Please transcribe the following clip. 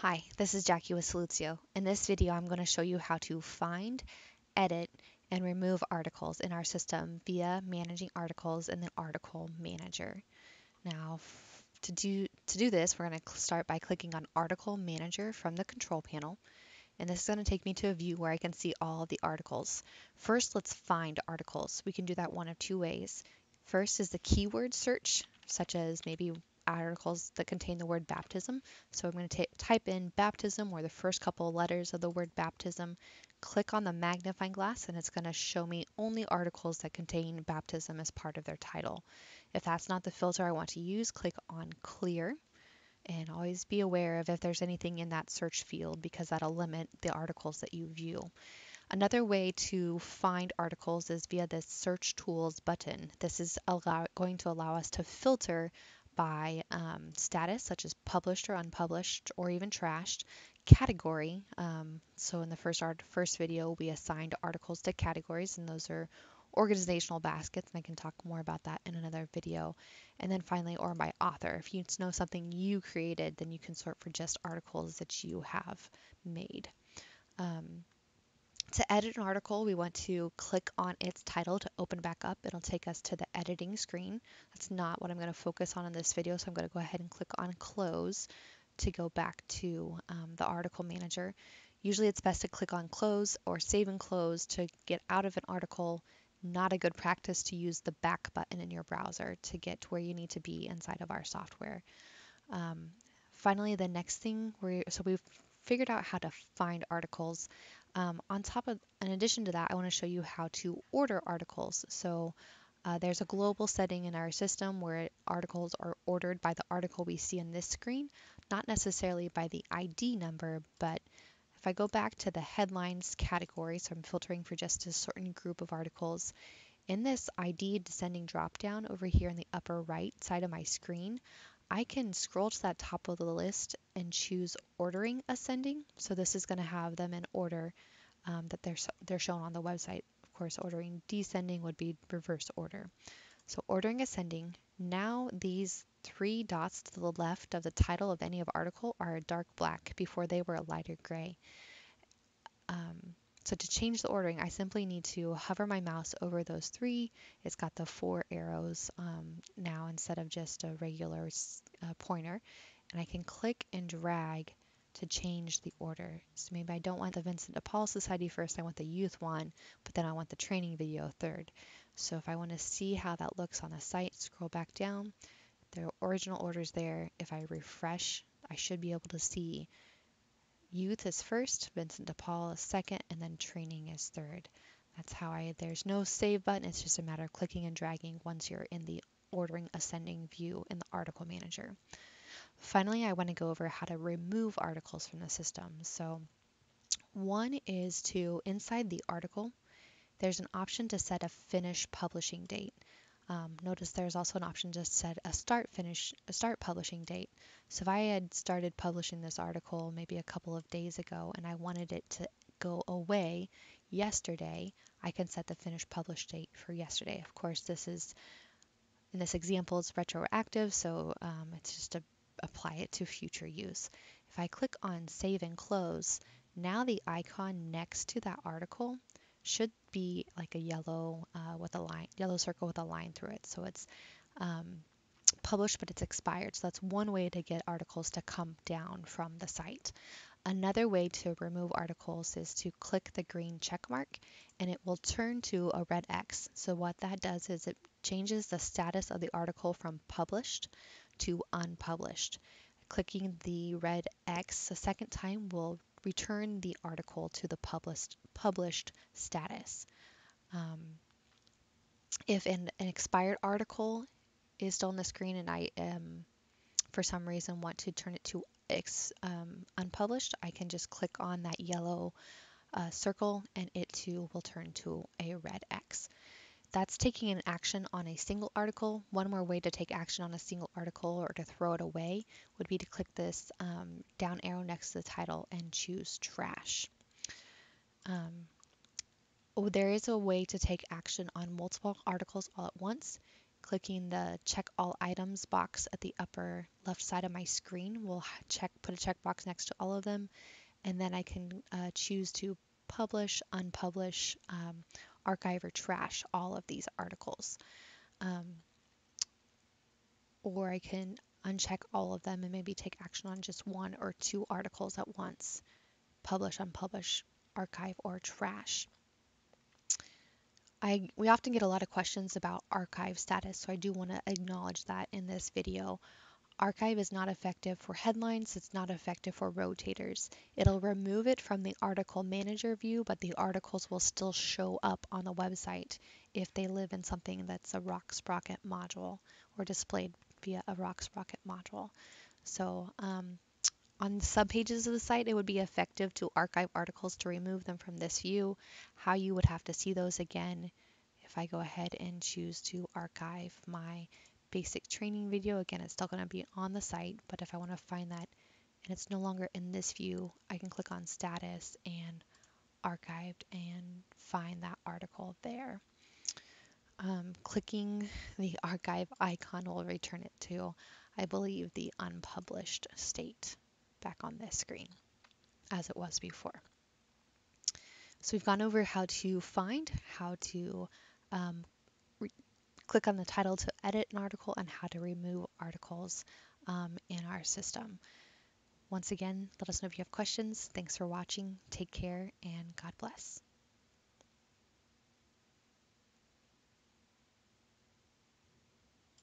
Hi, this is Jackie with Saluzio. In this video, I'm going to show you how to find, edit, and remove articles in our system via managing articles in the article manager. Now, to do this, we're going to start by clicking on Article Manager from the control panel, and this is going to take me to a view where I can see all of the articles. First, let's find articles. We can do that one of two ways. First is the keyword search, such as maybe articles that contain the word baptism. So I'm going to type in baptism or the first couple of letters of the word baptism, click on the magnifying glass, and it's going to show me only articles that contain baptism as part of their title. If that's not the filter I want to use, click on clear. And always be aware of if there's anything in that search field because that'll limit the articles that you view. Another way to find articles is via the Search Tools button. This is going to allow us to filter by status, such as published or unpublished, or even trashed, category. So in the first video, we assigned articles to categories, and those are organizational baskets, and I can talk more about that in another video. And then finally, or by author. If you know something you created, then you can sort for just articles that you have made. Um, to edit an article, we want to click on its title to open back up. It'll take us to the editing screen. That's not what I'm going to focus on in this video, so I'm going to go ahead and click on close to go back to the article manager. Usually it's best to click on close or save and close to get out of an article. Not a good practice to use the back button in your browser to get to where you need to be inside of our software. Um, Finally, the next thing, we've figured out how to find articles. In addition to that, I want to show you how to order articles. So there's a global setting in our system where articles are ordered by the article we see on this screen, not necessarily by the ID number, but if I go back to the headlines category, so I'm filtering for just a certain group of articles, in this ID descending dropdown over here in the upper right side of my screen, I can scroll to that top of the list and choose ordering ascending. So this is going to have them in order that they're shown on the website. Of course, ordering descending would be reverse order. So ordering ascending, now these three dots to the left of the title of any of article are a dark black. Before they were a lighter gray. Um, so to change the ordering, I simply need to hover my mouse over those three. It's got the four arrows now instead of just a regular pointer. And I can click and drag to change the order. So maybe I don't want the Vincent de Paul Society first, I want the youth one, but then I want the training video third. So if I want to see how that looks on the site, scroll back down. The original order's there. If I refresh, I should be able to see youth is first, Vincent de Paul is second, and then training is third. There's no save button, it's just a matter of clicking and dragging once you're in the ordering ascending view in the article manager. Finally, I want to go over how to remove articles from the system. So one is to, inside the article, there's an option to set a finish publishing date. Notice there's also an option to set a start publishing date. So if I had started publishing this article maybe a couple of days ago and I wanted it to go away yesterday, I can set the finish publish date for yesterday. Of course, in this example, it's retroactive, so it's just to apply it to future use. If I click on save and close, now the icon next to that article should be like a yellow yellow circle with a line through it. So it's um, published, but it's expired. So that's one way to get articles to come down from the site. Another way to remove articles is to click the green check mark and it will turn to a red X. So what that does is it changes the status of the article from published to unpublished. Clicking the red X a second time will return the article to the published status. Um, if an expired article is still on the screen and I for some reason want to turn it to unpublished, I can just click on that yellow circle and it too will turn to a red X. That's taking an action on a single article. One more way to take action on a single article or to throw it away would be to click this down arrow next to the title and choose trash. There is a way to take action on multiple articles all at once. Clicking the check all items box at the upper left side of my screen will put a checkbox next to all of them, and then I can choose to publish, unpublish, archive, or trash all of these articles. Or I can uncheck all of them and maybe take action on just one or two articles at once. Publish, unpublish, archive, or trash. We often get a lot of questions about archive status, so I do want to acknowledge that in this video. Archive is not effective for headlines, it's not effective for rotators. It'll remove it from the article manager view, but the articles will still show up on the website if they live in something that's a RockSprocket module or displayed via a RockSprocket module. So on the subpages of the site, it would be effective to archive articles to remove them from this view. How you would have to see those again, if I go ahead and choose to archive my basic training video, again, it's still going to be on the site, but if I want to find that and it's no longer in this view, I can click on status and archived and find that article there. Clicking the archive icon will return it to, I believe, the unpublished state back on this screen as it was before. So we've gone over how to find, how to click on the title to edit an article, and how to remove articles in our system. Once again, let us know if you have questions. Thanks for watching. Take care and God bless.